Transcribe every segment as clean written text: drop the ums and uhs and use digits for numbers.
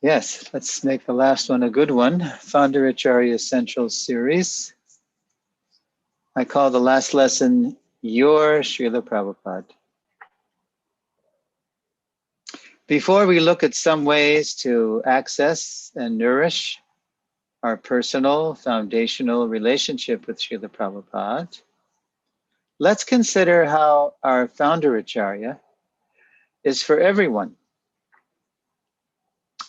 Yes, let's make the last one a good one. Founder Acharya Essential Series. I call the last lesson, Your Srila Prabhupada. Before we look at some ways to access and nourish our personal, foundational relationship with Srila Prabhupada, let's consider how our founder Acharya is for everyone.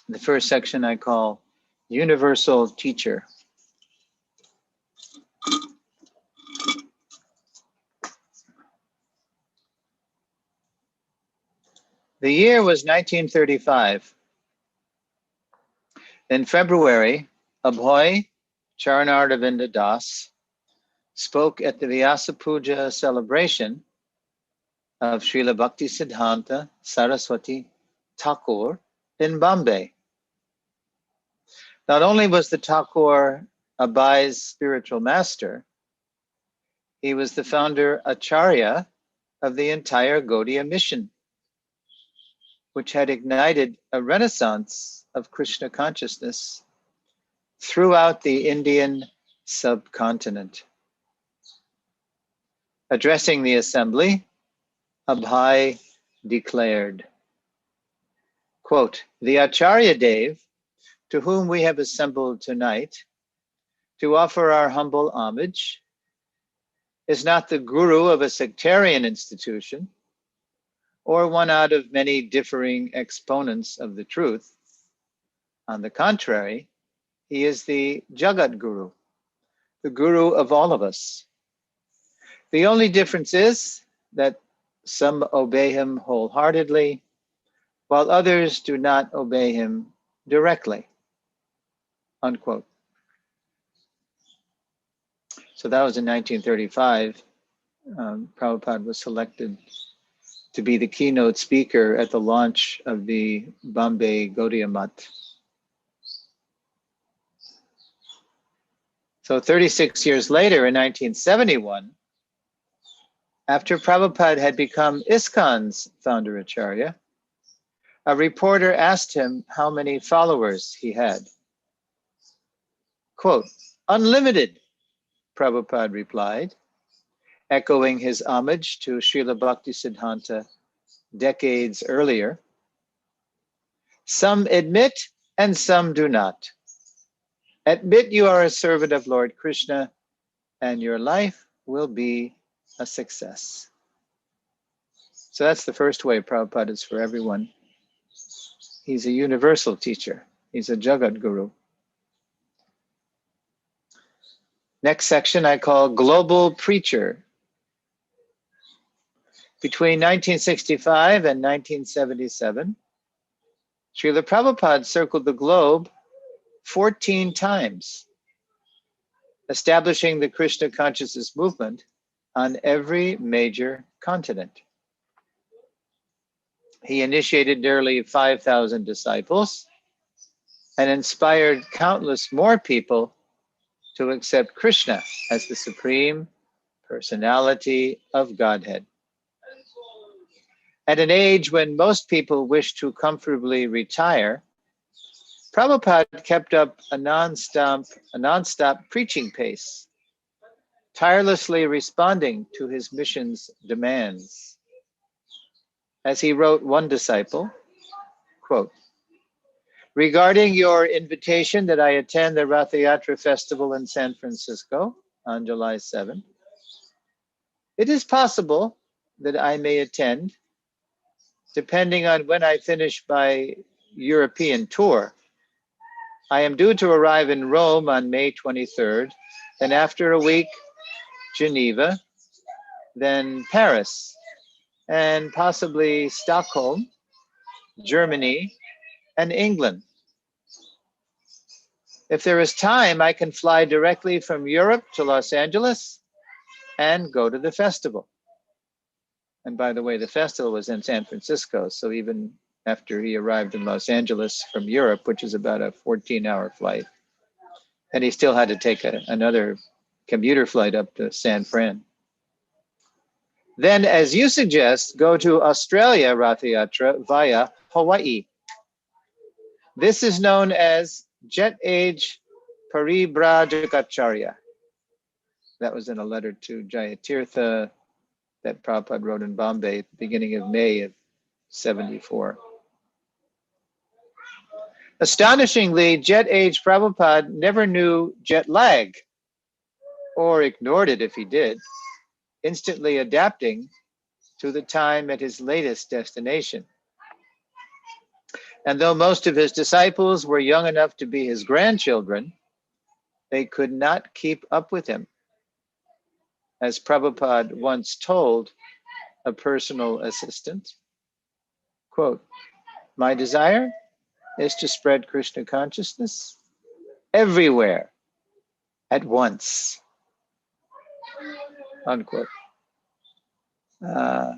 The first section I call Universal Teacher. The year was 1935. In February, Abhoy Charnardavinda Das spoke at the Vyasa Puja celebration of Srila Bhakti Siddhanta Saraswati Thakur in Bombay. Not only was the Thakur Abhai's spiritual master, he was the founder Acharya of the entire Gaudiya mission, which had ignited a renaissance of Krishna consciousness throughout the Indian subcontinent. Addressing the assembly, Abhai declared, quote, "The Acharya Dev, to whom we have assembled tonight to offer our humble homage, is not the guru of a sectarian institution or one out of many differing exponents of the truth. On the contrary, he is the Jagat Guru, the guru of all of us. The only difference is that some obey him wholeheartedly, while others do not obey him directly," unquote. So that was in 1935. Prabhupada was selected to be the keynote speaker at the launch of the Bombay Gaudiya Math. So 36 years later, in 1971, after Prabhupada had become ISKCON's founder Acharya, a reporter asked him how many followers he had. Quote, "Unlimited," Prabhupada replied, echoing his homage to Srila Bhakti Siddhanta decades earlier. "Some admit and some do not. Admit you are a servant of Lord Krishna and your life will be a success." So that's the first way Prabhupada is for everyone. He's a universal teacher. He's a Jagat Guru. Next section I call Global Preacher. Between 1965 and 1977, Srila Prabhupada circled the globe 14 times, establishing the Krishna consciousness movement on every major continent. He initiated nearly 5,000 disciples and inspired countless more people to accept Krishna as the Supreme Personality of Godhead. At an age when most people wish to comfortably retire, Prabhupada kept up a non-stop preaching pace, tirelessly responding to his mission's demands. As he wrote one disciple, quote, "Regarding your invitation that I attend the Ratha Yatra festival in San Francisco on July 7th, it is possible that I may attend, depending on when I finish my European tour. I am due to arrive in Rome on May 23rd, then after a week, Geneva, then Paris, and possibly Stockholm, Germany, and England. If there is time, I can fly directly from Europe to Los Angeles and go to the festival." And by the way, the festival was in San Francisco, so even after he arrived in Los Angeles from Europe, which is about a 14-hour flight, and he still had to take another commuter flight up to San Fran. "Then, as you suggest, go to Australia Ratha Yatra via Hawaii. This is known as Jet Age Paribrajacharya. That was in a letter to Jayatirtha that Prabhupada wrote in Bombay at the beginning of May of 74. Astonishingly, Jet Age Prabhupada never knew jet lag or ignored it if he did, instantly adapting to the time at his latest destination. And though most of his disciples were young enough to be his grandchildren, they could not keep up with him. As Prabhupada once told a personal assistant, quote, "My desire is to spread Krishna consciousness everywhere at once," unquote. I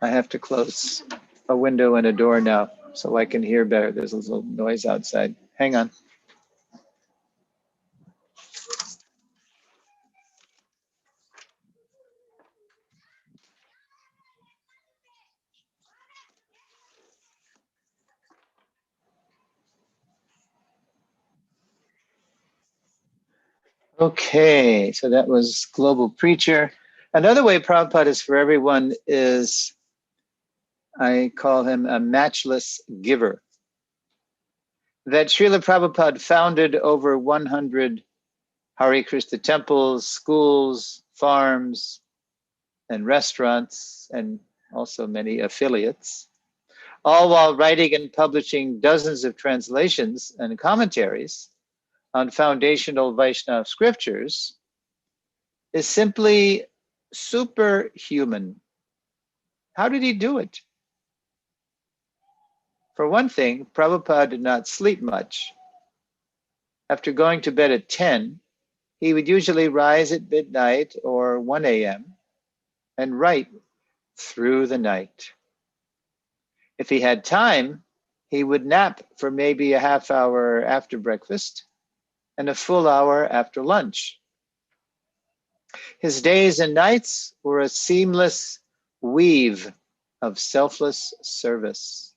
have to close a window and a door now so I can hear better. There's a little noise outside. Hang on. Okay, so that was Global Preacher. Another way Prabhupada is for everyone is, I call him a matchless giver. That Srila Prabhupada founded over 100 Hare Krishna temples, schools, farms, and restaurants, and also many affiliates, all while writing and publishing dozens of translations and commentaries on foundational Vaishnava scriptures, is simply superhuman. How did he do it? For one thing, Prabhupada did not sleep much. After going to bed at 10, he would usually rise at midnight or 1 a.m. and write through the night. If he had time, he would nap for maybe a half hour after breakfast and a full hour after lunch. His days and nights were a seamless weave of selfless service.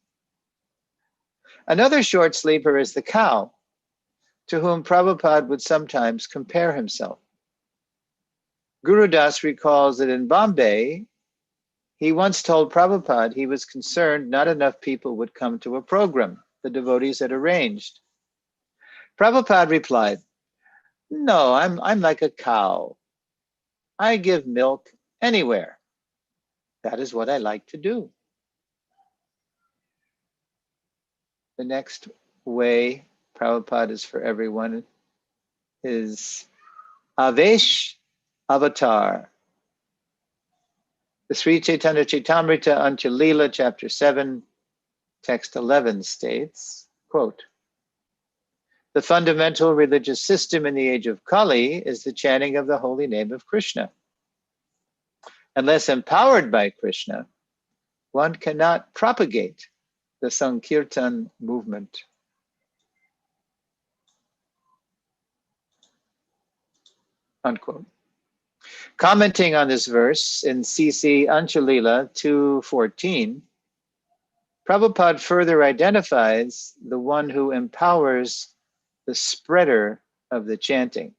Another short sleeper is the cow, to whom Prabhupada would sometimes compare himself. Guru Das recalls that in Bombay, he once told Prabhupada he was concerned not enough people would come to a program the devotees had arranged. Prabhupada replied, "No, I'm like a cow. I give milk anywhere. That is what I like to do." The next way Prabhupada is for everyone is Avesh Avatar. The Sri Chaitanya Chaitamrita Ancha-lila, chapter 7, text 11 states, quote, "The fundamental religious system in the age of Kali is the chanting of the holy name of Krishna. Unless empowered by Krishna, one cannot propagate the Sankirtan movement." Unquote. Commenting on this verse in CC Ancha-lila 2:14, Prabhupada further identifies the one who empowers the spreader of the chanting.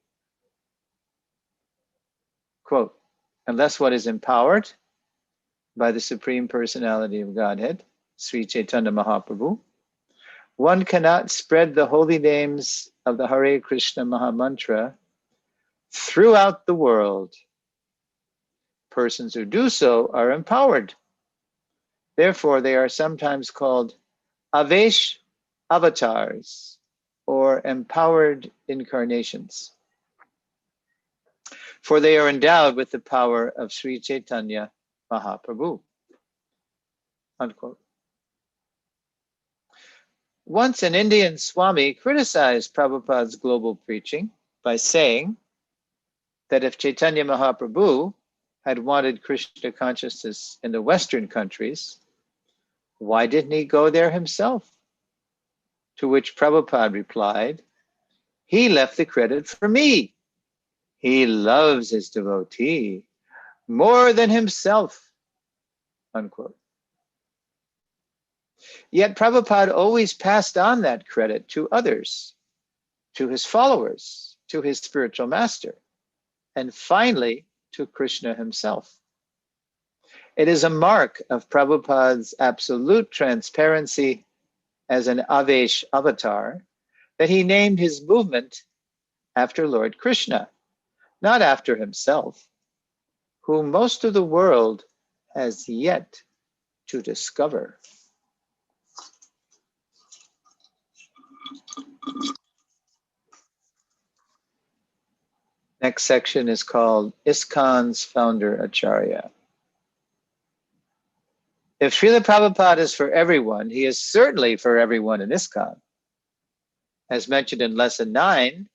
Quote, "Unless one is empowered by the Supreme Personality of Godhead, Sri Chaitanya Mahaprabhu, one cannot spread the holy names of the Hare Krishna Mahamantra throughout the world. Persons who do so are empowered. Therefore, they are sometimes called Avesh avatars, or empowered incarnations, for they are endowed with the power of Sri Chaitanya Mahaprabhu." Unquote. Once an Indian Swami criticized Prabhupada's global preaching by saying that if Chaitanya Mahaprabhu had wanted Krishna consciousness in the Western countries, why didn't he go there himself? To which Prabhupada replied, "He left the credit for me. He loves his devotee more than himself." Unquote. Yet Prabhupada always passed on that credit to others, to his followers, to his spiritual master, and finally to Krishna himself. It is a mark of Prabhupada's absolute transparency as an Avesh avatar that he named his movement after Lord Krishna, not after himself, whom most of the world has yet to discover. Next section is called ISKCON's founder Acharya. If Srila Prabhupada is for everyone, he is certainly for everyone in ISKCON. As mentioned in Lesson 9,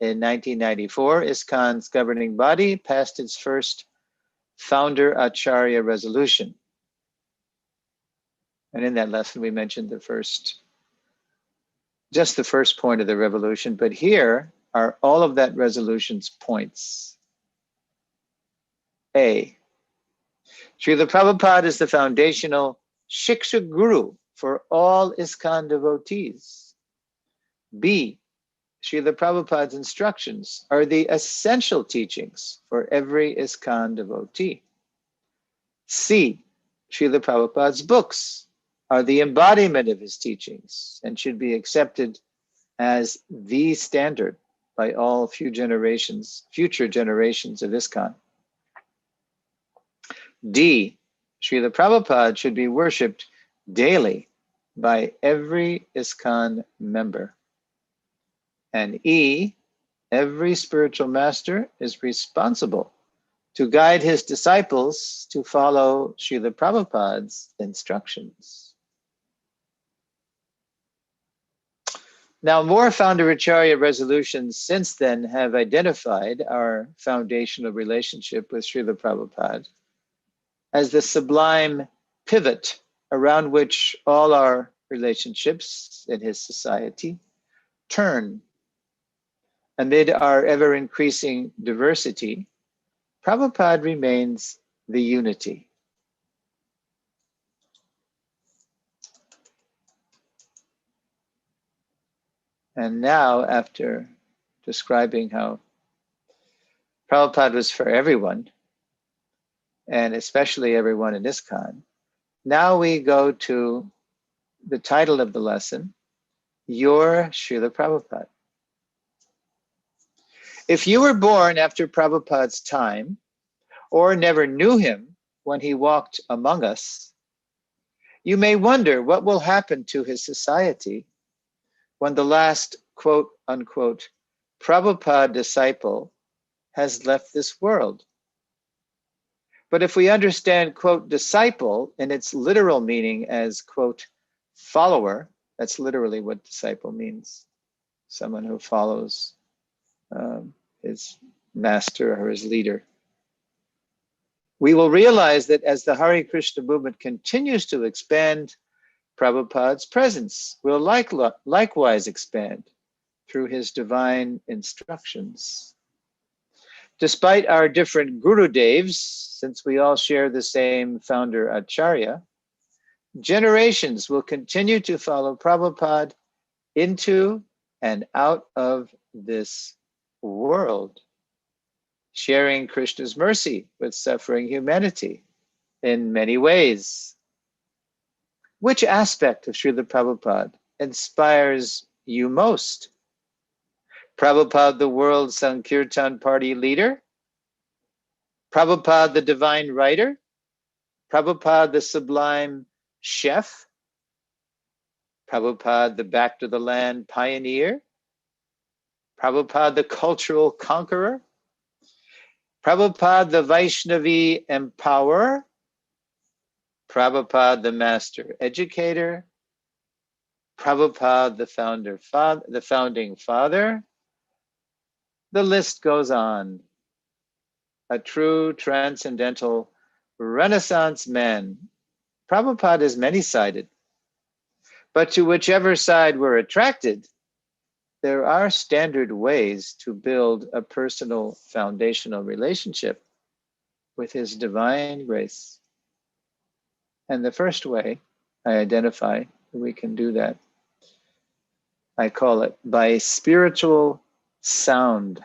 in 1994, ISKCON's governing body passed its first founder Acharya resolution. And in that lesson, we mentioned just the first point of the revolution, but here are all of that resolution's points. A, Srila Prabhupada is the foundational Shiksha Guru for all ISKCON devotees. B, Srila Prabhupada's instructions are the essential teachings for every ISKCON devotee. C, Srila Prabhupada's books are the embodiment of his teachings and should be accepted as the standard by all future generations of ISKCON. D, Srila Prabhupada should be worshipped daily by every ISKCON member. And E, every spiritual master is responsible to guide his disciples to follow Srila Prabhupada's instructions. Now, more founder Acharya resolutions since then have identified our foundational relationship with Srila Prabhupada as the sublime pivot around which all our relationships in his society turn. Amid our ever-increasing diversity, Prabhupada remains the unity. And now, after describing how Prabhupada was for everyone, and especially everyone in ISKCON, now we go to the title of the lesson, Your Srila Prabhupada. If you were born after Prabhupada's time, or never knew him when he walked among us, you may wonder what will happen to his society when the last, quote unquote, Prabhupada disciple has left this world. But if we understand, quote, disciple in its literal meaning as, quote, follower, that's literally what disciple means, someone who follows his master or his leader. We will realize that as the Hare Krishna movement continues to expand, Prabhupada's presence will likewise expand through his divine instructions. Despite our different Gurudevs, since we all share the same founder Acharya, generations will continue to follow Prabhupada into and out of this world, sharing Krishna's mercy with suffering humanity in many ways. Which aspect of Srila Prabhupada inspires you most? Prabhupada, the world Sankirtan party leader? Prabhupada, the divine writer? Prabhupada, the sublime chef? Prabhupada, the back to the land pioneer? Prabhupada, the cultural conqueror? Prabhupada, the Vaishnavi empowerer? Prabhupada, the master educator? Prabhupada, the founding father? The list goes on. A true transcendental Renaissance man. Prabhupada is many-sided. But to whichever side we're attracted, there are standard ways to build a personal foundational relationship with his divine grace. And the first way, I identify that we can do that. I call it by spiritual sound.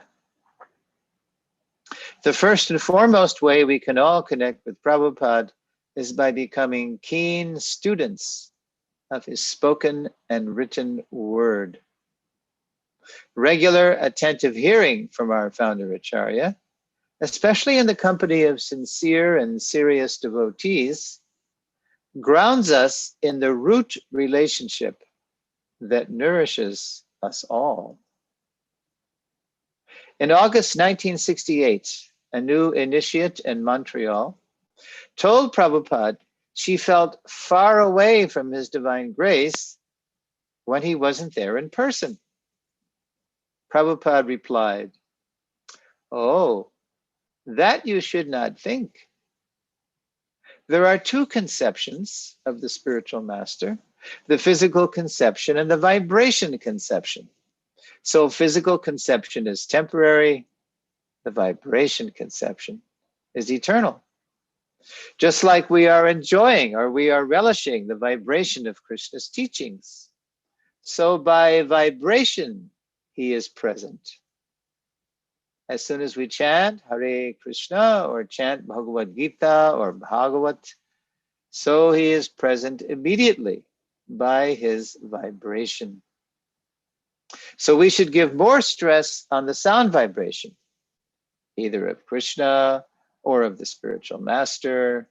The first and foremost way we can all connect with Prabhupada is by becoming keen students of his spoken and written word. Regular attentive hearing from our founder Acharya, especially in the company of sincere and serious devotees, grounds us in the root relationship that nourishes us all. In August 1968, a new initiate in Montreal told Prabhupada she felt far away from his divine grace when he wasn't there in person. Prabhupada replied, "Oh, that you should not think. There are two conceptions of the spiritual master, the physical conception and the vibration conception. So physical conception is temporary, the vibration conception is eternal. Just like we are enjoying or we are relishing the vibration of Krishna's teachings, so by vibration, he is present. As soon as we chant Hare Krishna or chant Bhagavad Gita or Bhagavat, so he is present immediately by his vibration. So we should give more stress on the sound vibration, either of Krishna or of the spiritual master.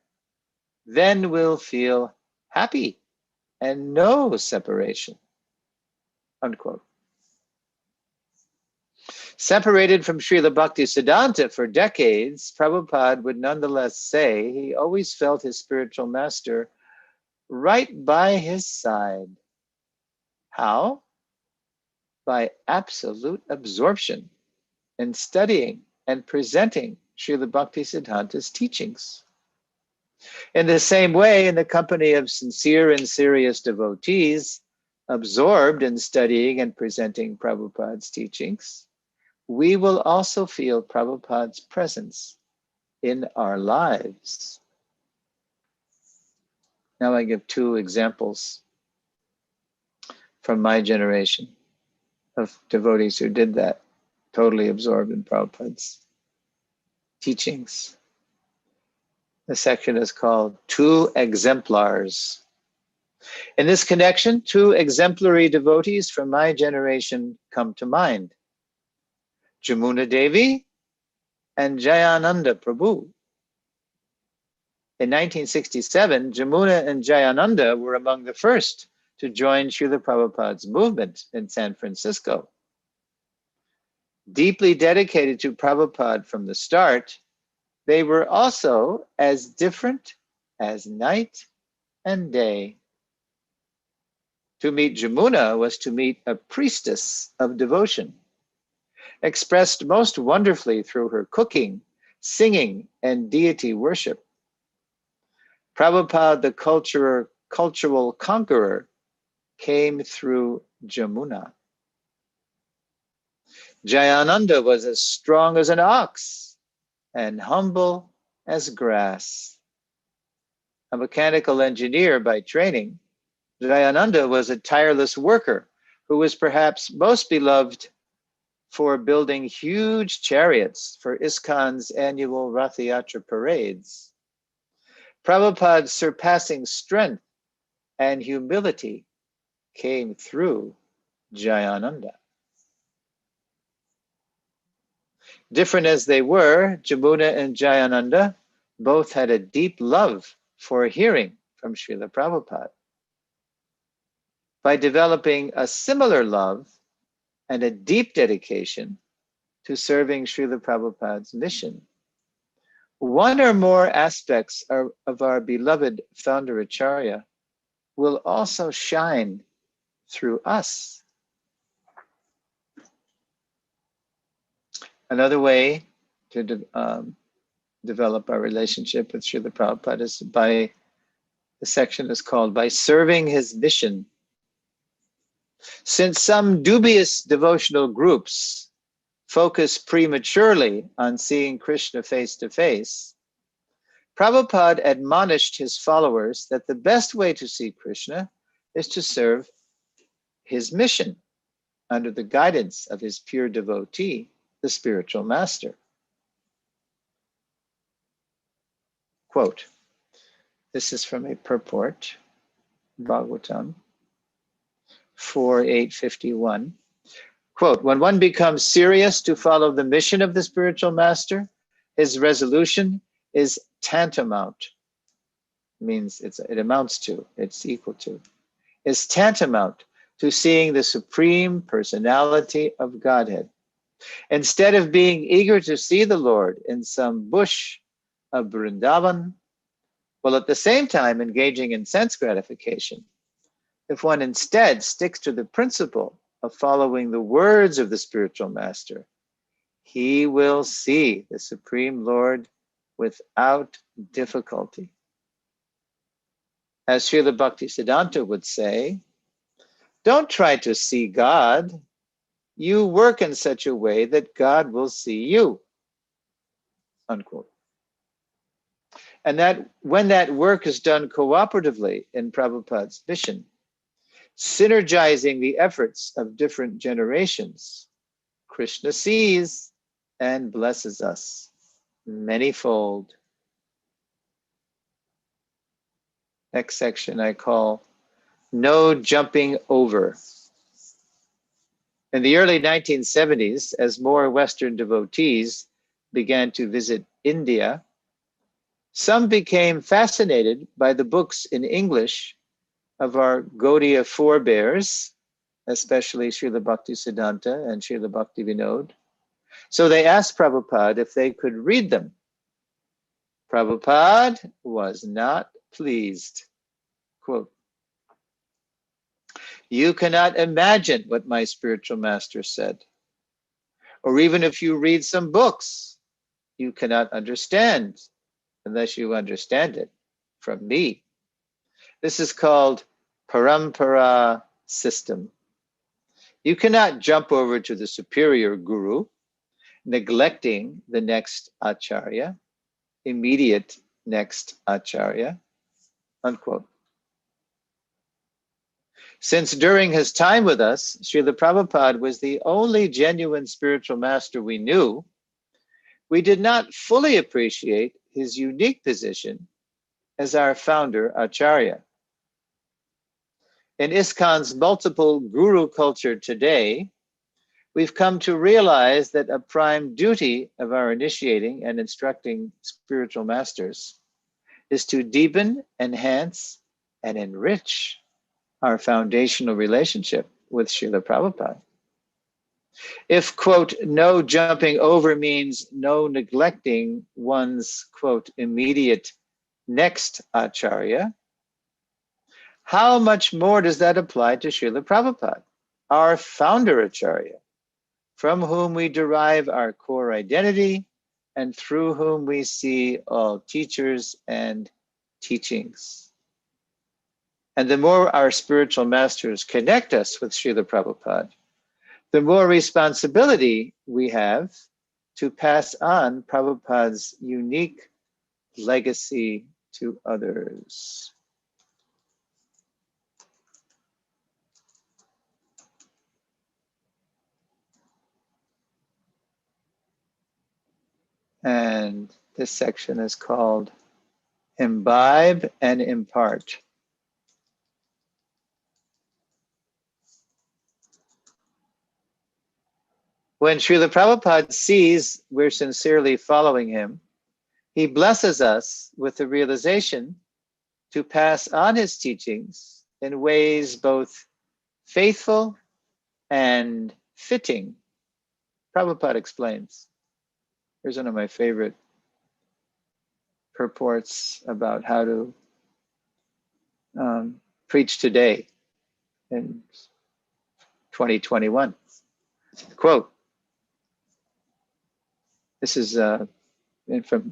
Then we'll feel happy and no separation." Unquote. Separated from Srila Bhaktisiddhanta for decades, Prabhupada would nonetheless say he always felt his spiritual master right by his side. How? By absolute absorption in studying and presenting Srila Bhaktisiddhanta's teachings. In the same way, in the company of sincere and serious devotees, absorbed in studying and presenting Prabhupada's teachings, we will also feel Prabhupada's presence in our lives. Now I give two examples from my generation of devotees who did that, totally absorbed in Prabhupada's teachings. The section is called Two Exemplars. In this connection, two exemplary devotees from my generation come to mind: Jamuna Devi and Jayananda Prabhu. In 1967, Jamuna and Jayananda were among the first to join Srila Prabhupada's movement in San Francisco. Deeply dedicated to Prabhupada from the start, they were also as different as night and day. To meet Jamuna was to meet a priestess of devotion, expressed most wonderfully through her cooking, singing, and deity worship. Prabhupada, the cultural conqueror, came through Jamuna. Jayananda was as strong as an ox and humble as grass. A mechanical engineer by training, Jayananda was a tireless worker who was perhaps most beloved for building huge chariots for ISKCON's annual Rath Yatra parades. Prabhupada's surpassing strength and humility came through Jayananda. Different as they were, Jamuna and Jayananda both had a deep love for hearing from Srila Prabhupada. By developing a similar love and a deep dedication to serving Srila Prabhupada's mission, one or more aspects of our beloved founder Acharya will also shine through us. Another way to develop our relationship with Srila Prabhupada is by, the section is called, by serving his mission. Since some dubious devotional groups focus prematurely on seeing Krishna face to face, Prabhupada admonished his followers that the best way to see Krishna is to serve his mission under the guidance of his pure devotee, the spiritual master. Quote, this is from a purport, Bhagavatam 4.851. Quote, when one becomes serious to follow the mission of the spiritual master, his resolution is tantamount, means it amounts to, it's equal to, is tantamount to seeing the supreme personality of Godhead. Instead of being eager to see the Lord in some bush of Vrindavan, while at the same time engaging in sense gratification, if one instead sticks to the principle of following the words of the spiritual master, he will see the Supreme Lord without difficulty. As Srila Bhaktisiddhanta would say, don't try to see God. You work in such a way that God will see you. Unquote. And that when that work is done cooperatively in Prabhupada's mission, synergizing the efforts of different generations, Krishna sees and blesses us manyfold. Next section I call No Jumping Over. In the early 1970s, as more Western devotees began to visit India, some became fascinated by the books in English of our Gaudiya forebears, especially Srila Bhaktisiddhanta and Srila Bhaktivinoda. So they asked Prabhupada if they could read them. Prabhupada was not pleased. Quote, you cannot imagine what my spiritual master said. Or even if you read some books, you cannot understand unless you understand it from me. This is called parampara system. You cannot jump over to the superior guru, neglecting the next acharya, immediate next acharya, unquote. Since during his time with us, Srila Prabhupada was the only genuine spiritual master we knew, we did not fully appreciate his unique position as our founder acharya. In ISKCON's multiple guru culture today, we've come to realize that a prime duty of our initiating and instructing spiritual masters is to deepen, enhance, and enrich our foundational relationship with Srila Prabhupada. If, quote, no jumping over means no neglecting one's, quote, immediate next acharya, how much more does that apply to Srila Prabhupada, our founder acharya, from whom we derive our core identity and through whom we see all teachers and teachings. And the more our spiritual masters connect us with Srila Prabhupada, the more responsibility we have to pass on Prabhupada's unique legacy to others. And this section is called Imbibe and Impart. When Srila Prabhupada sees we're sincerely following him, he blesses us with the realization to pass on his teachings in ways both faithful and fitting. Prabhupada explains. Here's one of my favorite purports about how to preach today in 2021. Quote, this is from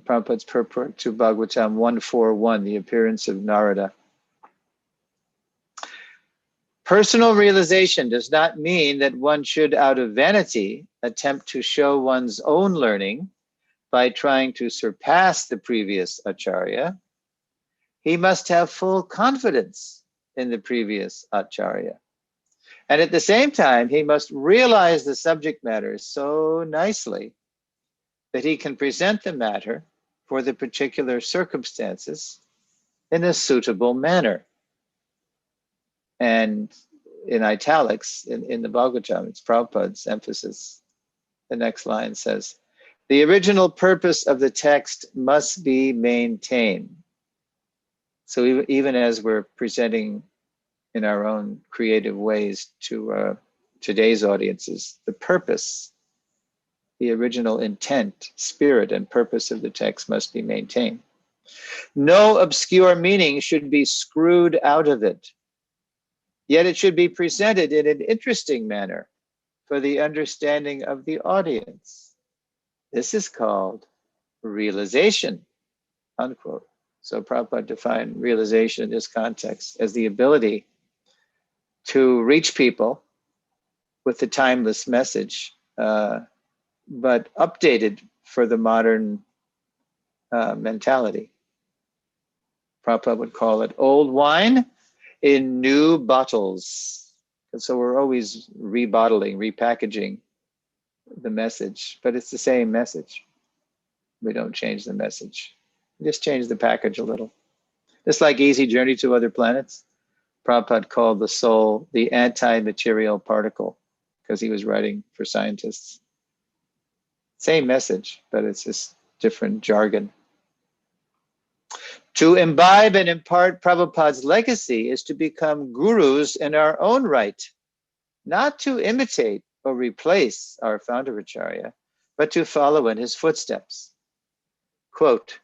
Prabhupada's purport to Bhagavatam 141, the appearance of Narada. Personal realization does not mean that one should, out of vanity, attempt to show one's own learning by trying to surpass the previous Acharya, he must have full confidence in the previous Acharya. And at the same time, he must realize the subject matter so nicely that he can present the matter for the particular circumstances in a suitable manner. And in italics, in the Bhagavatam, it's Prabhupada's emphasis. The next line says, the original purpose of the text must be maintained. So even as we're presenting in our own creative ways to today's audiences, the purpose, the original intent, spirit, and purpose of the text must be maintained. No obscure meaning should be screwed out of it, yet it should be presented in an interesting manner for the understanding of the audience. This is called realization, unquote. So Prabhupada defined realization in this context as the ability to reach people with the timeless message, but updated for the modern mentality. Prabhupada would call it old wine in new bottles. And so we're always rebottling, repackaging the message, but it's the same message. We don't change the message. We just change the package a little. Just like Easy Journey to Other Planets, Prabhupada called the soul the anti-material particle because he was writing for scientists. Same message, but it's just different jargon. To imbibe and impart Prabhupada's legacy is to become gurus in our own right, not to imitate or replace our founder Acharya, but to follow in his footsteps. Quote,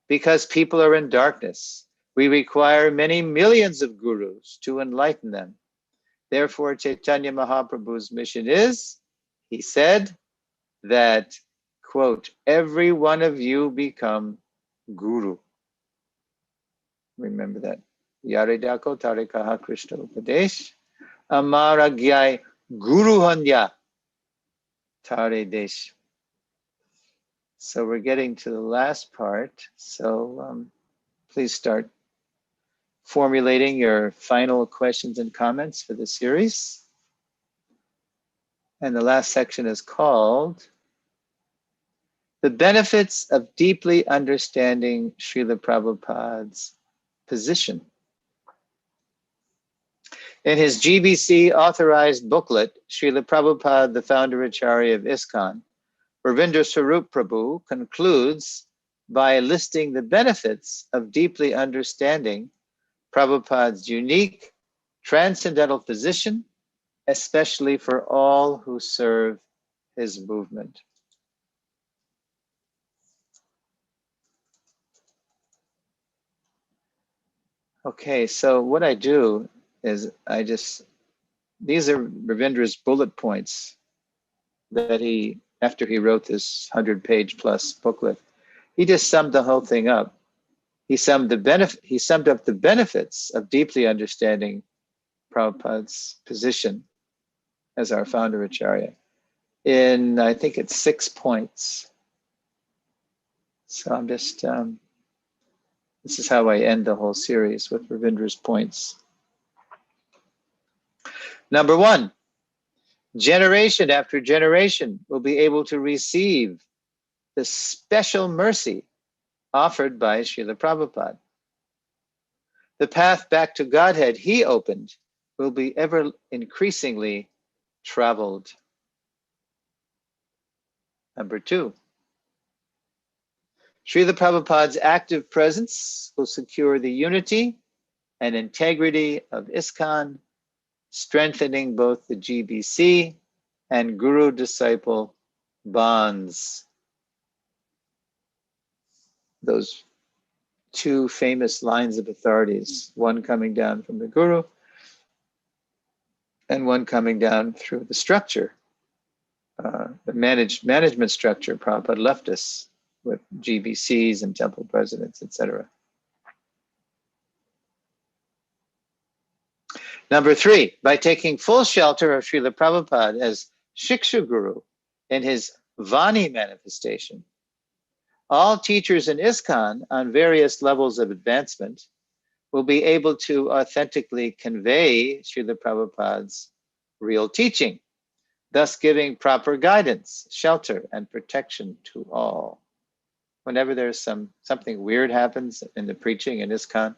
because people are in darkness, we require many millions of gurus to enlighten them. Therefore, Chaitanya Mahaprabhu's mission is, he said, that, quote, every one of you become guru. Remember that. Yaridako tarikaha Krishna Upadesh, Amara Gyai Guru Hanya Tare Desh. So we're getting to the last part. So please start formulating your final questions and comments for the series. And the last section is called The Benefits of Deeply Understanding Srila Prabhupada's Position. In his GBC authorized booklet, Srila Prabhupada, the founder Acharya of ISKCON, Ravindra Swarup Prabhu concludes by listing the benefits of deeply understanding Prabhupada's unique transcendental position, especially for all who serve his movement. Okay, so what I do is these are Ravindra's bullet points that he, after he wrote this 100-page plus booklet, he just summed the whole thing up. He summed up the benefits of deeply understanding Prabhupada's position as our founder Acharya in, I think it's 6 points. So I'm just, this is how I end the whole series, with Ravindra's points. Number 1, generation after generation will be able to receive the special mercy offered by Srila Prabhupada. The path back to Godhead he opened will be ever increasingly traveled. Number 2, Srila Prabhupada's active presence will secure the unity and integrity of ISKCON, strengthening both the GBC and guru-disciple bonds. Those 2 famous lines of authorities, one coming down from the guru and one coming down through the structure, the management structure Prabhupada left us with GBCs and temple presidents, etc. Number 3, by taking full shelter of Srila Prabhupada as Shiksha Guru in his Vani manifestation, All teachers in ISKCON on various levels of advancement will be able to authentically convey Srila Prabhupada's real teaching, thus giving proper guidance, shelter, and protection to all. Whenever there's something weird happens in the preaching in ISKCON,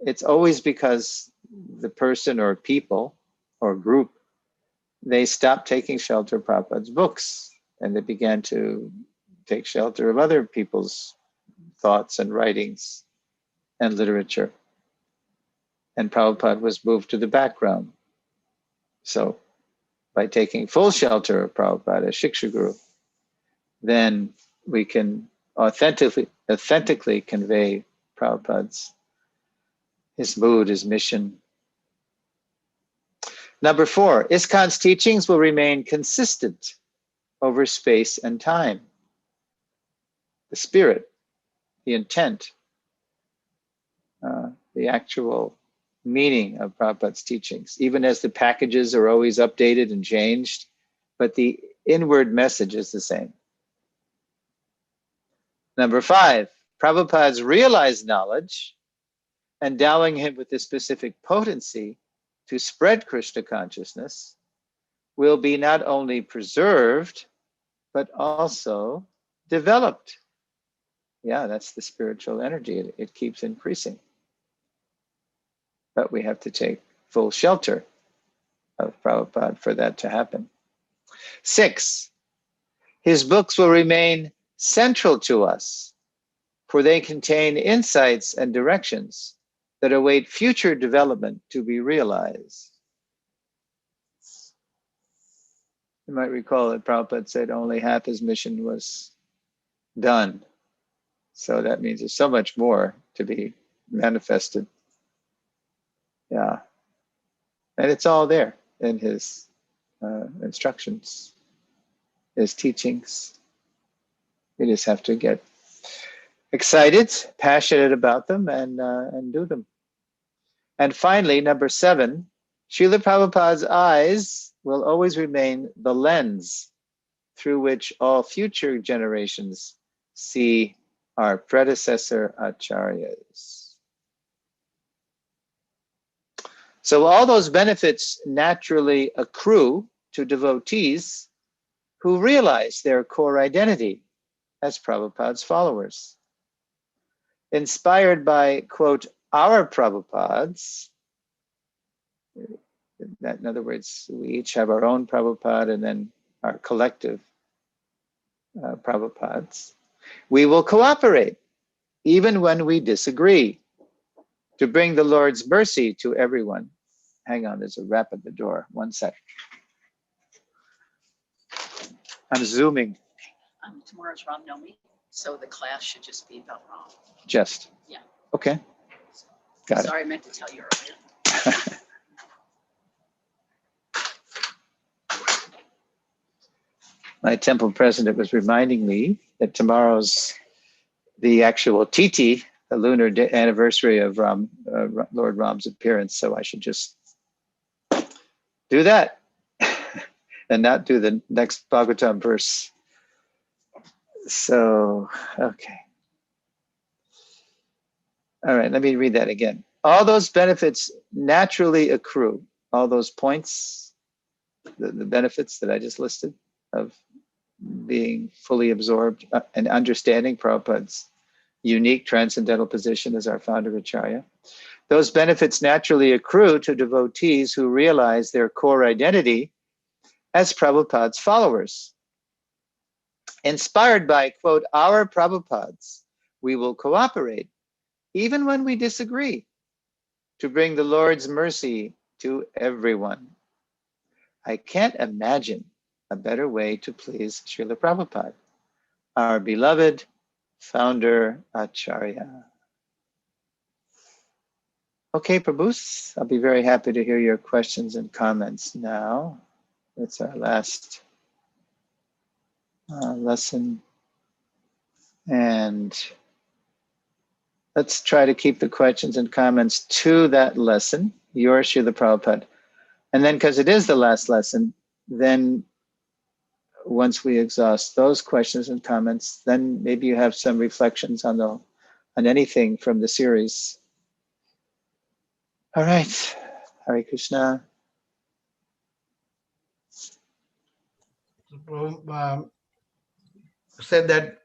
it's always because the person or people or group, they stopped taking shelter of Prabhupada's books, and they began to take shelter of other people's thoughts and writings and literature. And Prabhupada was moved to the background. So by taking full shelter of Prabhupada as Shiksha Guru, then we can authentically convey Prabhupada's his mood, his mission. Number 4, ISKCON's teachings will remain consistent over space and time. The spirit, the intent, the actual meaning of Prabhupada's teachings, even as the packages are always updated and changed, but the inward message is the same. Number 5, Prabhupada's realized knowledge, endowing him with a specific potency to spread Krishna consciousness, will be not only preserved, but also developed. Yeah, that's the spiritual energy. It keeps increasing. But we have to take full shelter of Prabhupada for that to happen. 6, his books will remain central to us, for they contain insights and directions that await future development to be realized. You might recall that Prabhupada said only half his mission was done. So that means there's so much more to be manifested. Yeah. And it's all there in his instructions, his teachings. We just have to get excited, passionate about them, and do them. And finally, number 7, Srila Prabhupada's eyes will always remain the lens through which all future generations see our predecessor acharyas. So all those benefits naturally accrue to devotees who realize their core identity as Prabhupada's followers. Inspired by, quote, our Prabhupads, in other words, we each have our own Prabhupada and then our collective Prabhupads, we will cooperate even when we disagree to bring the Lord's mercy to everyone. Hang on, there's a rap at the door. 1 sec. I'm zooming. Tomorrow's Ram Navami, so the class should just be about Ram. Just? Yeah. Okay. Got Sorry, I meant to tell you earlier. My temple president was reminding me that tomorrow's the actual Titi, the lunar anniversary of Lord Ram's appearance, so I should just do that and not do the next Bhagavatam verse. So, okay. All right, let me read that again. All those benefits naturally accrue, all those points, the benefits that I just listed of being fully absorbed and understanding Prabhupada's unique transcendental position as our founder Acharya. Those benefits naturally accrue to devotees who realize their core identity as Prabhupada's followers. Inspired by, quote, our Prabhupads, we will cooperate, even when we disagree, to bring the Lord's mercy to everyone. I can't imagine a better way to please Srila Prabhupada, our beloved founder Acharya. Okay, Prabhus, I'll be very happy to hear your questions and comments now. It's our last lesson. And let's try to keep the questions and comments to that lesson, your Srila Prabhupada. And then, because it is the last lesson, then once we exhaust those questions and comments, then maybe you have some reflections on anything from the series. All right, Hare Krishna. Said that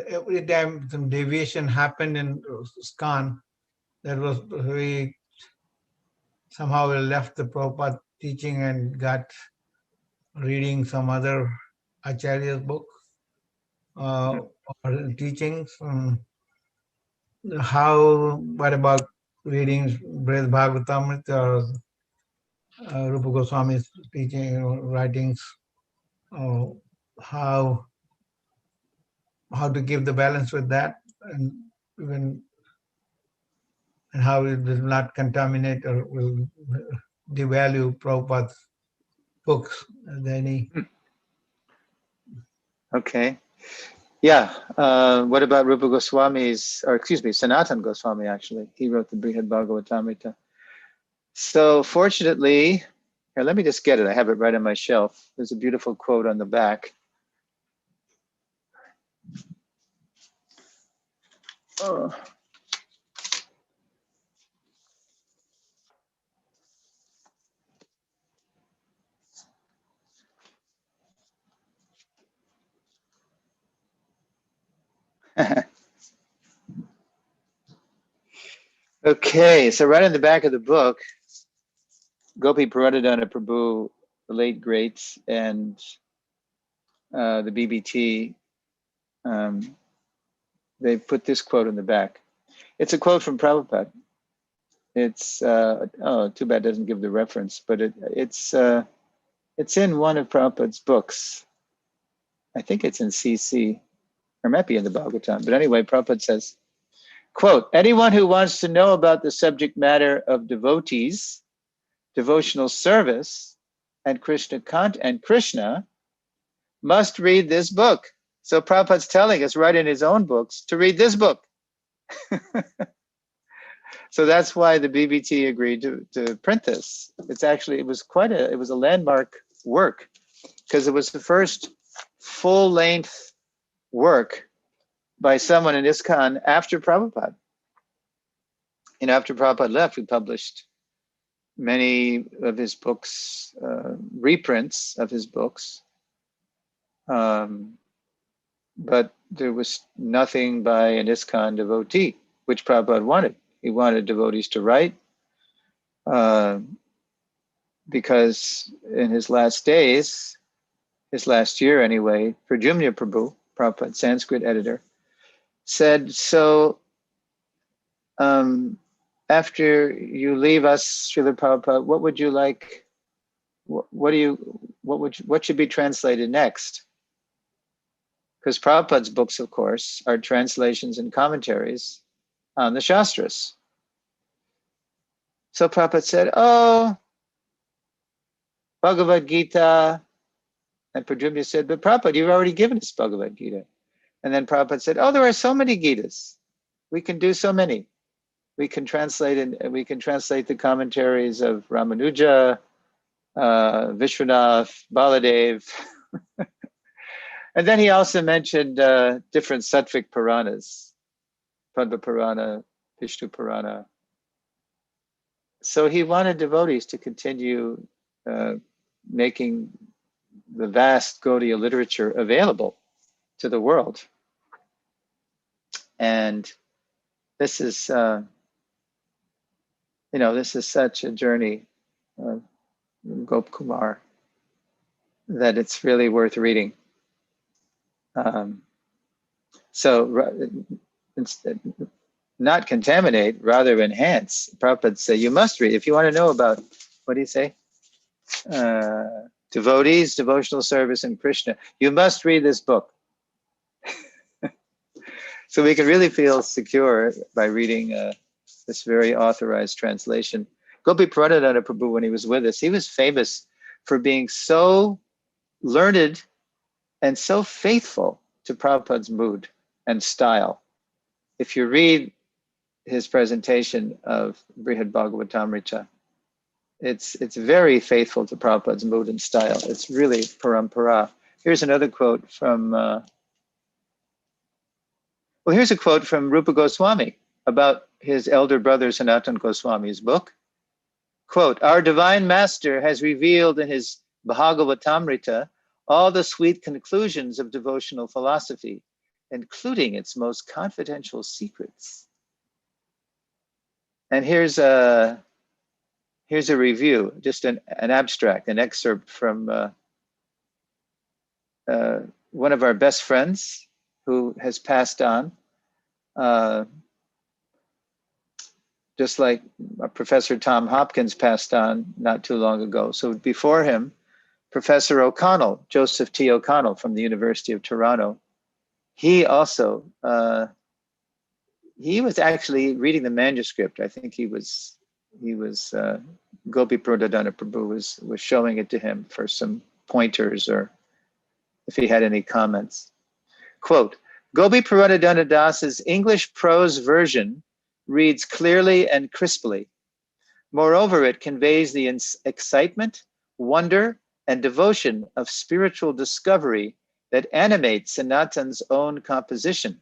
every time some deviation happened in ISKCON, that was we somehow left the Prabhupada teaching and got reading some other Acharya's book or teachings. What about reading Brihad Bhagavatam or Rupa Goswami's teaching, writings? How to give the balance with that, and even and how it will not contaminate or will devalue Prabhupada's books. Are there any? Okay. Yeah. What about Rupa Goswami's, or excuse me, Sanatan Goswami, actually. He wrote the Brihad Bhagavatamrita. So fortunately, here, let me just get it. I have it right on my shelf. There's a beautiful quote on the back. Oh. Okay, so right on the back of the book, Gopi Paradadana Prabhu, the late greats, and the BBT, they put this quote in the back. It's a quote from Prabhupada. It's too bad it doesn't give the reference, but it's in one of Prabhupada's books. I think it's in CC, or it might be in the Bhagavatam. But anyway, Prabhupada says, quote, anyone who wants to know about the subject matter of devotees, devotional service, and Krishna must read this book. So Prabhupada's telling us right in his own books to read this book. So that's why the BBT agreed to print this. It was a landmark work, because it was the first full-length work by someone in ISKCON after Prabhupada. After Prabhupada left, we published many of his books, reprints of his books. But there was nothing by an ISKCON devotee, which Prabhupada wanted. He wanted devotees to write, because in his last days, his last year anyway, Prajumna Prabhu, Prabhupada's Sanskrit editor, said, so after you leave us, Srila Prabhupada, what would you like, what should be translated next? Because Prabhupada's books, of course, are translations and commentaries on the Shastras. So Prabhupada said, Bhagavad Gita. And Prajumna said, but Prabhupada, you've already given us Bhagavad Gita. And then Prabhupada said, there are so many Gitas. We can do so many. We can translate the commentaries of Ramanuja, Vishwanath, Baladev. And then he also mentioned different Sattvic Puranas, Padma Purana, Vishnu Purana. So he wanted devotees to continue making the vast Gaudiya literature available to the world. And this is, this is such a journey of Gop Kumar that it's really worth reading. So not contaminate, rather enhance. Prabhupada said, you must read. If you want to know about, what do you say? Devotees, devotional service, and Krishna, you must read this book. So we can really feel secure by reading this very authorized translation. Gopi Paradadana Prabhu, when he was with us, he was famous for being so learned and so faithful to Prabhupada's mood and style. If you read his presentation of Brihad Bhagavatamrita, it's very faithful to Prabhupada's mood and style. It's really parampara. Here's another quote from, here's a quote from Rupa Goswami about his elder brother Sanatana Goswami's book. Quote, our divine master has revealed in his Bhagavatamrita all the sweet conclusions of devotional philosophy, including its most confidential secrets. And here's a review, just an abstract, an excerpt from one of our best friends who has passed on, just like Professor Tom Hopkins passed on not too long ago. So before him, Professor O'Connell, Joseph T. O'Connell from the University of Toronto, he also, he was actually reading the manuscript. I think he was Gopi Pradadana Prabhu was showing it to him for some pointers or if he had any comments. Quote, Gopi Pradadana Das's English prose version reads clearly and crisply. Moreover, it conveys the excitement, wonder, and devotion of spiritual discovery that animates Sanatan's own composition.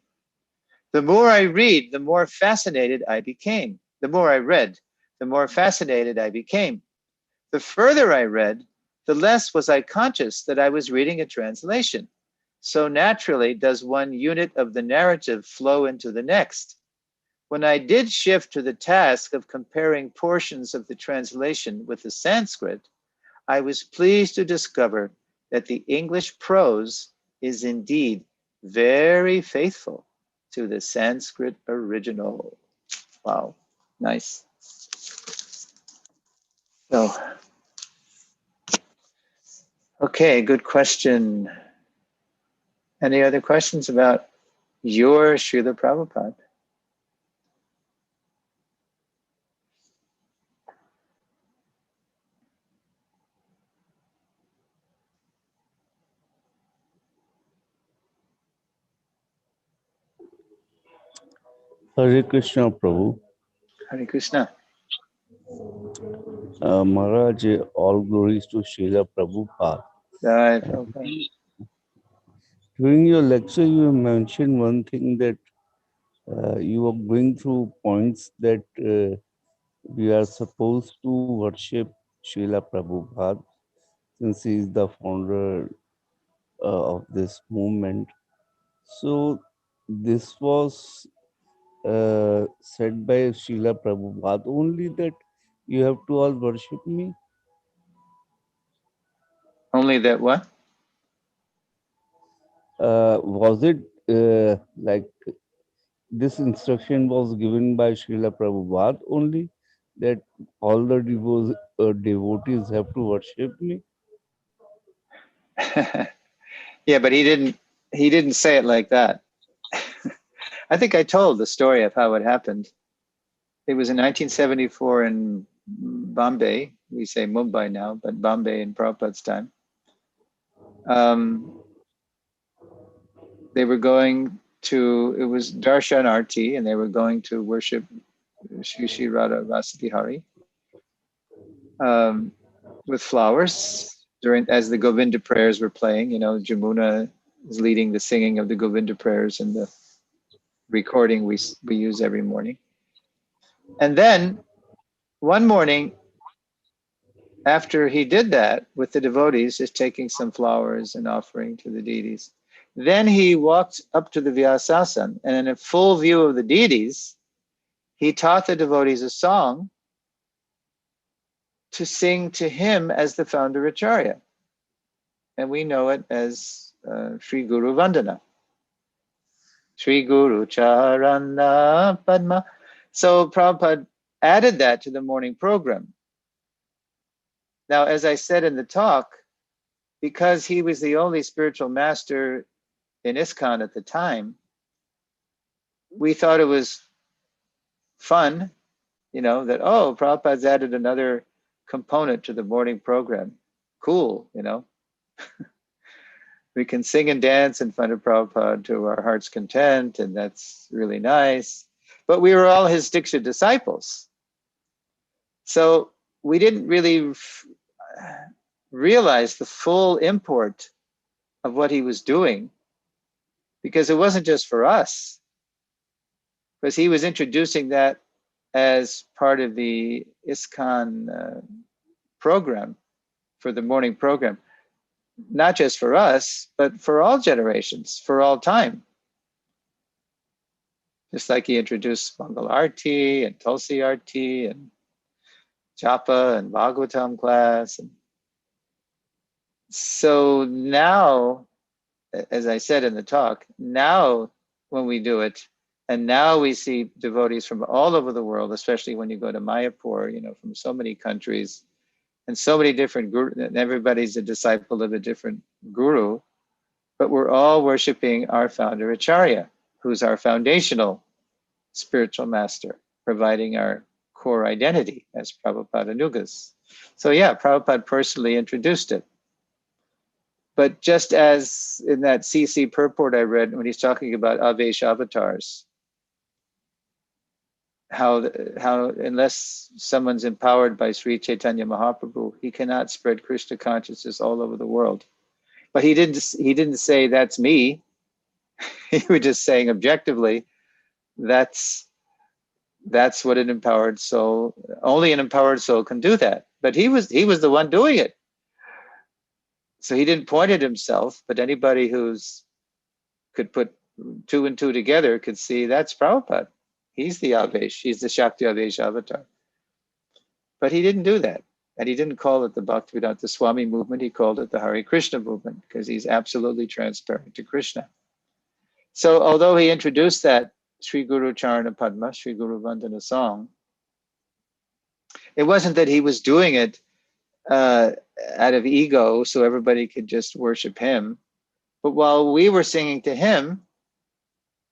The more I read, the more fascinated I became. The more I read, the more fascinated I became. The further I read, the less was I conscious that I was reading a translation. So naturally does one unit of the narrative flow into the next. When I did shift to the task of comparing portions of the translation with the Sanskrit, I was pleased to discover that the English prose is indeed very faithful to the Sanskrit original. Wow, nice. So, okay, good question. Any other questions about your Srila Prabhupada? Hare Krishna, Prabhu. Hare Krishna. Maharaj, all glories to Srila Prabhupada. Jai Prabhupada. During your lecture, you mentioned one thing that you were going through points that we are supposed to worship Srila Prabhupada since he is the founder of this movement. So this was said by Srila Prabhupada only that you have to all worship me. Only that what? Was it like this instruction was given by Srila Prabhupada only that all the devotees have to worship me? Yeah, but he didn't say it like that. I think I told the story of how it happened. It was in 1974 in Bombay. We say Mumbai now, but Bombay in Prabhupada's time. They were going to, it was Darshan Arti, and they were going to worship Shri Shri Radha Rasabihari with flowers as the Govinda prayers were playing. You know, Jamuna is leading the singing of the Govinda prayers in the recording we use every morning. And then one morning, after he did that with the devotees, just taking some flowers and offering to the deities, then he walked up to the Vyasasan, and in a full view of the deities, he taught the devotees a song to sing to him as the founder Acharya. And we know it as Sri Guru Vandana. Sri Guru Charana Padma. So Prabhupada added that to the morning program. Now, as I said in the talk, because he was the only spiritual master in ISKCON at the time, we thought it was fun, you know, that, oh, Prabhupada's added another component to the morning program. Cool, you know. We can sing and dance in front of Prabhupada to our heart's content, and that's really nice. But we were all his Diksha disciples. So we didn't really realize the full import of what he was doing, because it wasn't just for us, because he was introducing that as part of the ISKCON program, for the morning program, not just for us, but for all generations, for all time. Just like he introduced Mangal Arti and Tulsi Arti and Japa and Bhagavatam class. And so now, as I said in the talk, now when we do it, and now we see devotees from all over the world, especially when you go to Mayapur, from so many countries and so many different gurus, and everybody's a disciple of a different guru, but we're all worshiping our founder Acharya, who's our foundational spiritual master, providing our core identity as Prabhupada Anugas. So yeah, Prabhupada personally introduced it. But just as in that CC purport I read, when he's talking about Avesh avatars, how unless someone's empowered by Sri Chaitanya Mahaprabhu, he cannot spread Krishna consciousness all over the world. But he didn't say that's me. He was just saying objectively, that's what an empowered soul, only an empowered soul can do that. But he was the one doing it. So he didn't point at himself, but anybody could put two and two together could see that's Prabhupada. He's the Avesh, he's the Shakti Avesh avatar. But he didn't do that. And he didn't call it the Bhaktivedanta Swami movement, he called it the Hare Krishna movement, because he's absolutely transparent to Krishna. So although he introduced that Sri Guru Charana Padma, Sri Guru Vandana song, it wasn't that he was doing it out of ego so everybody could just worship him. But while we were singing to him,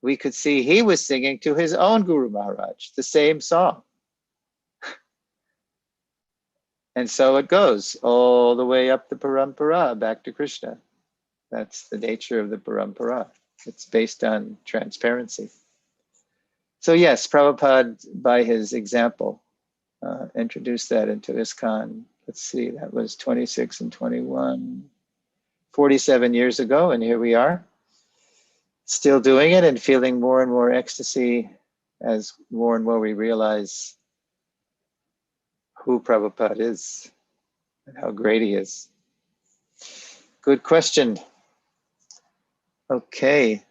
we could see he was singing to his own Guru Maharaj, the same song. And so it goes all the way up the parampara, back to Krishna. That's the nature of the parampara. It's based on transparency. So yes, Prabhupada, by his example, introduced that into ISKCON. Let's see, that was 26 and 21, 47 years ago, and here we are, still doing it and feeling more and more ecstasy as more and more we realize who Prabhupada is and how great he is. Good question. Okay.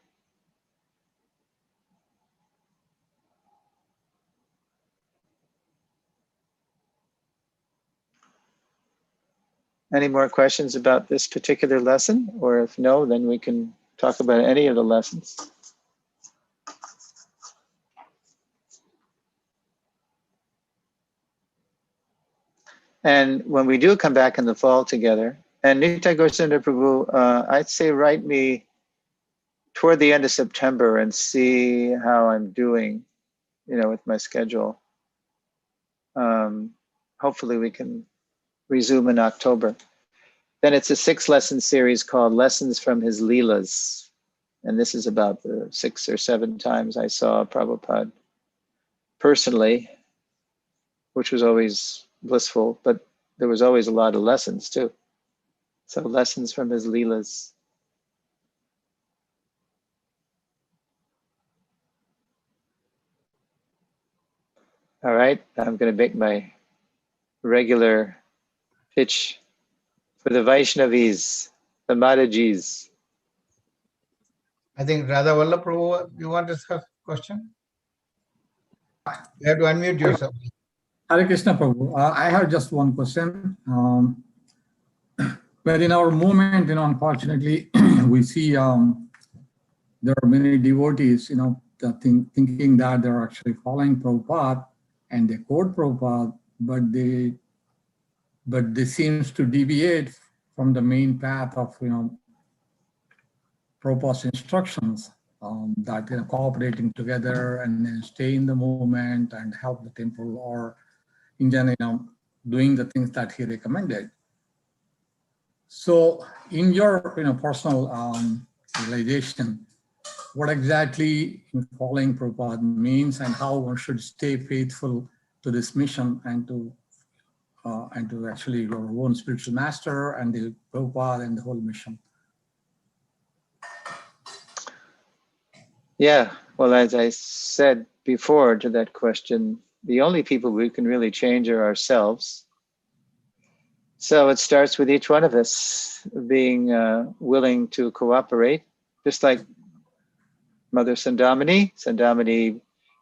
Any more questions about this particular lesson? Or if no, then we can talk about any of the lessons. And when we do come back in the fall together, and Nitya Goswami Prabhu, I'd say write me toward the end of September and see how I'm doing, with my schedule. Hopefully we can resume in October. Then it's a 6-lesson series called Lessons from His Leelas. And this is about the 6 or 7 times I saw Prabhupada personally, which was always blissful, but there was always a lot of lessons too. So lessons from his Leelas. All right, I'm going to make my regular pitch for the Vaishnavis, the Madhajis. I think Radha Vallabh Prabhu, you want to ask a question? You have to unmute yourself. Hare Krishna Prabhu. I have just one question. Where in our movement, unfortunately, we see there are many devotees, that thinking that they're actually following Prabhupada and they quote Prabhupada, but they seems to deviate from the main path of, Prabhupada's instructions, that cooperating together and then stay in the movement and help the temple, or in general, doing the things that he recommended. So in your personal realization, what exactly following Prabhupada means and how one should stay faithful to this mission and to actually your own spiritual master and the Prabhupada and the whole mission. Yeah, well, as I said before to that question, the only people we can really change are ourselves. So it starts with each one of us being willing to cooperate, just like Mother Sandamini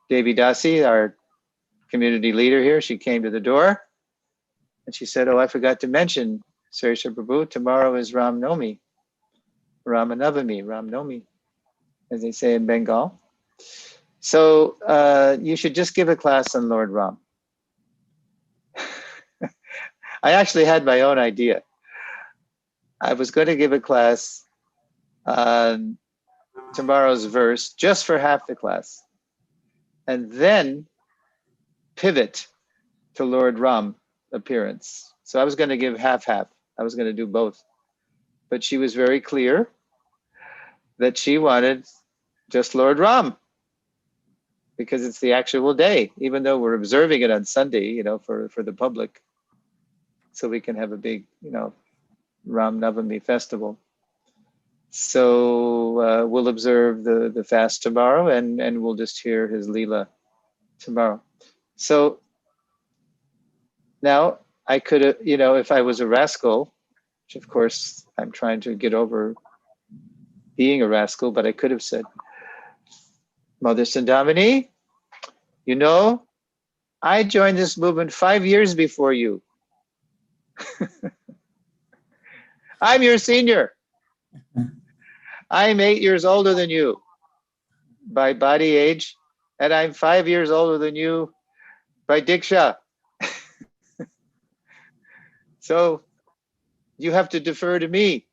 Devi Dasi, our community leader here. She came to the door and she said, "Oh, I forgot to mention, Sarisha Prabhu, tomorrow is Ram Nomi, Ramanavami, Ram Nomi, as they say in Bengal. So you should just give a class on Lord Ram." I actually had my own idea. I was going to give a class on tomorrow's verse just for half the class, and then pivot to Lord Ram appearance. So I was going to give half-half. I was going to do both. But she was very clear that she wanted just Lord Ram because it's the actual day, even though we're observing it on Sunday, for the public, so we can have a big, Ram Navami festival. So we'll observe the fast tomorrow, and we'll just hear his Leela tomorrow. So now I could have, if I was a rascal, which of course I'm trying to get over being a rascal, but I could have said, Mother Sandamini, I joined this movement 5 years before you. I'm your senior. I'm 8 years older than you by body age, and I'm 5 years older than you by Diksha. So you have to defer to me.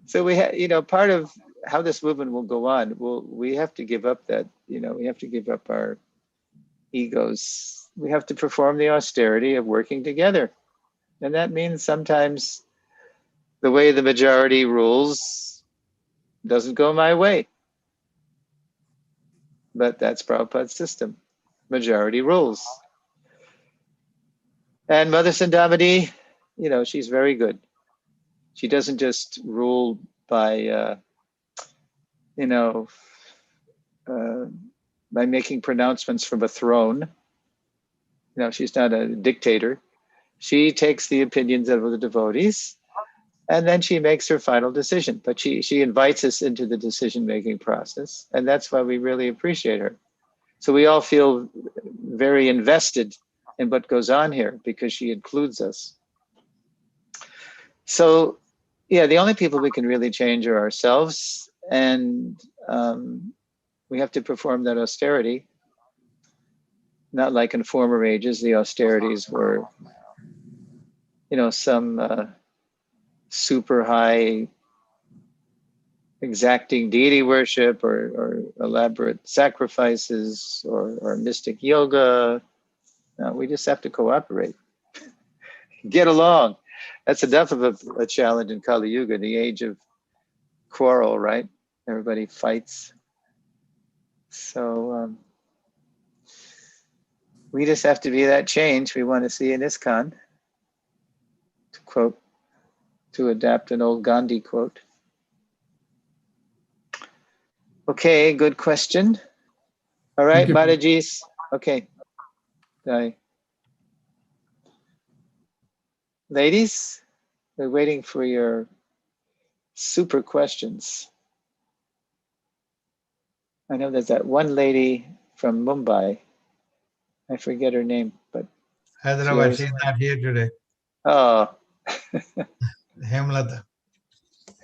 So we have, part of how this movement will go on, we have to give up that, we have to give up our egos. We have to perform the austerity of working together. And that means sometimes the way the majority rules doesn't go my way. But that's Prabhupada's system. Majority rules. And Mother Sandamini, she's very good. She doesn't just rule by, by making pronouncements from a throne. She's not a dictator. She takes the opinions of the devotees, and then she makes her final decision. But she invites us into the decision-making process, and that's why we really appreciate her. So we all feel very invested in what goes on here because she includes us. So, yeah, the only people we can really change are ourselves, and we have to perform that austerity. Not like in former ages, the austerities were, some super high exacting deity worship or elaborate sacrifices or mystic yoga. No, we just have to cooperate. Get along. That's enough of a challenge in Kali Yuga, the age of quarrel, right? Everybody fights. So we just have to be that change we want to see in ISKCON. To adapt an old Gandhi quote. Okay, good question. All right, Madhajis. Okay. Bye. Ladies, we're waiting for your super questions. I know there's that one lady from Mumbai. I forget her name, but Hyderabad, she's not here today. oh, Hemlata.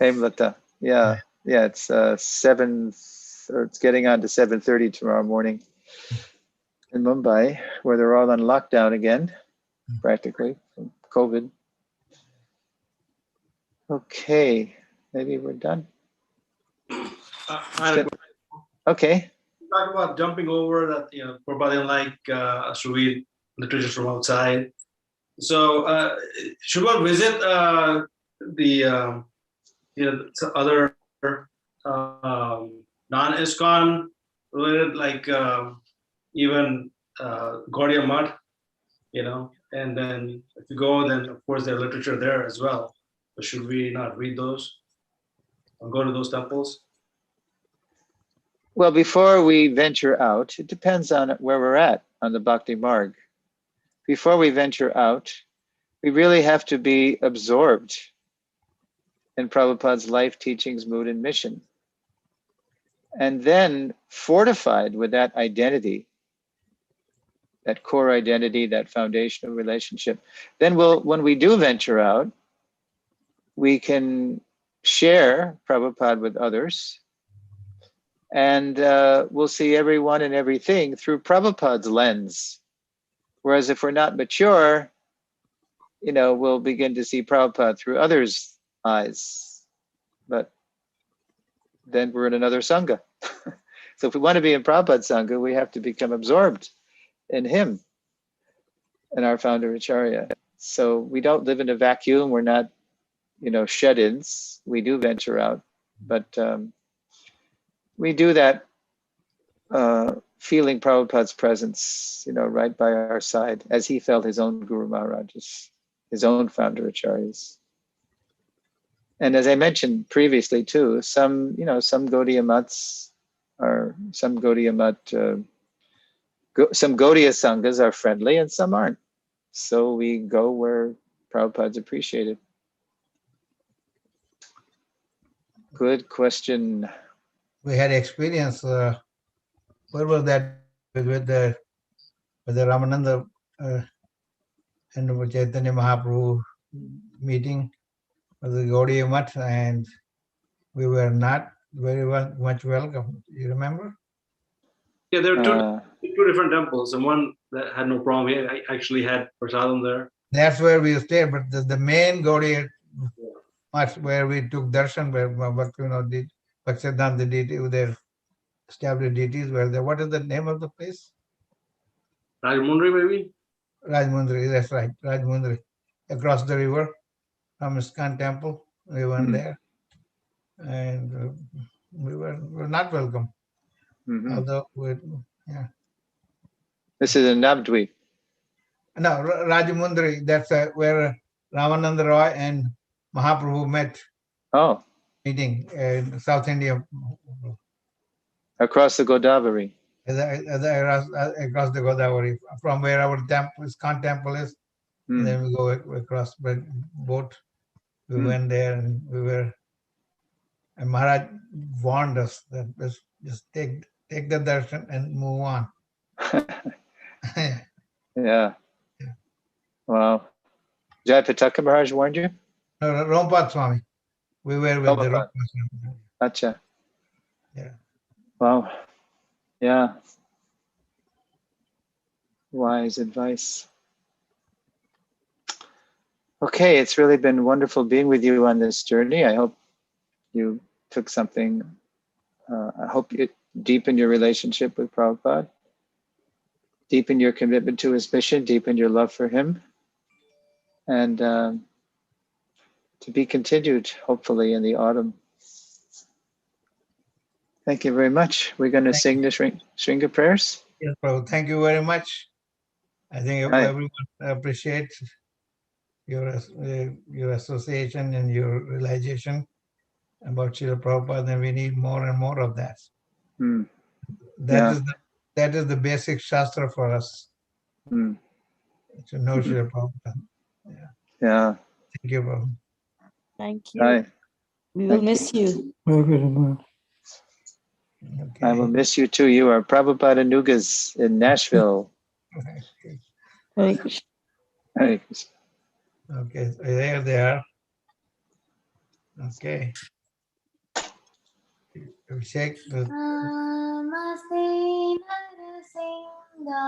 Hemlata. Yeah, it's 7, or it's getting on to 7:30 tomorrow morning in Mumbai, where they're all on lockdown again, practically, from COVID. Okay, maybe we're done. Okay. Talk about jumping over that, Prabhupada like to read literature from outside. So should one visit the other non-ISKCON related, like even Gaudiya Math, and then if you go, then of course there's literature there as well. But should we not read those or go to those temples? Well, before we venture out, it depends on where we're at on the Bhakti Marg. Before we venture out, we really have to be absorbed in Prabhupada's life, teachings, mood, and mission. And then fortified with that identity, that core identity, that foundational relationship, then when we do venture out, we can share Prabhupada with others, and we'll see everyone and everything through Prabhupada's lens. Whereas if we're not mature, we'll begin to see Prabhupada through others' eyes. But then we're in another Sangha. So if we want to be in Prabhupada's Sangha, we have to become absorbed in him and our founder Acharya. So we don't live in a vacuum. We're not, shut-ins. We do venture out. But we do that feeling Prabhupada's presence, right by our side, as he felt his own Guru Maharaj's, his own founder Acharyas. And as I mentioned previously too, some Gaudiya Mats are, some Gaudiya Sanghas are friendly and some aren't. So we go where Prabhupada's appreciated. Good question. We had experience. Where was that with the Ramananda and Chaitanya Mahaprabhu meeting with the Gaudiya Mutt, and we were not very much welcome. You remember? Yeah, there are two different temples, and one that had no problem. I actually had prasadam there. That's where we stayed, but the main Gaudiya Mutt where we took darshan, where Bhaktisiddhanta deity, their established deities were there. What is the name of the place? Rajmundry, maybe? Rajmundry, that's right, Rajmundry. Across the river from ISKCON temple, we went there. And we were not welcome. Although, yeah. This is in Navdweep. No, Rajamundri, that's where Ramananda Roy and Mahaprabhu met. Oh. Meeting in South India. Across the Godavari. Across the Godavari, from where our temple, ISKCON temple is. And then we go across by boat. We went there and we were, and Maharaj warned us that just take the darshan and move on. Yeah. Wow. Jai Pataka Maharaj warned you? No, Rompad Swami. We were with the Rompad Swami. Acha. Yeah. Wow. Yeah. Wise advice. Okay, it's really been wonderful being with you on this journey. I hope you took something. I hope it deepened your relationship with Prabhupada, deepen your commitment to his mission, deepen your love for him, and to be continued, hopefully, in the autumn. Thank you very much. We're going to sing the Shringa prayers. Yes, Prabhu. Thank you very much. I think everyone appreciates your association and your realization about Srila Prabhupada, and we need more and more of that. That is the basic shastra for us. To know Srila Prabhupada. Yeah. Thank you, Prabhu. Thank you. We will miss you. I will miss you too. You are Prabhupada Nugas in Nashville. Hare Krishna. Hare Krishna. Okay, there they are. Okay. Abhishek. Namaste Narasimha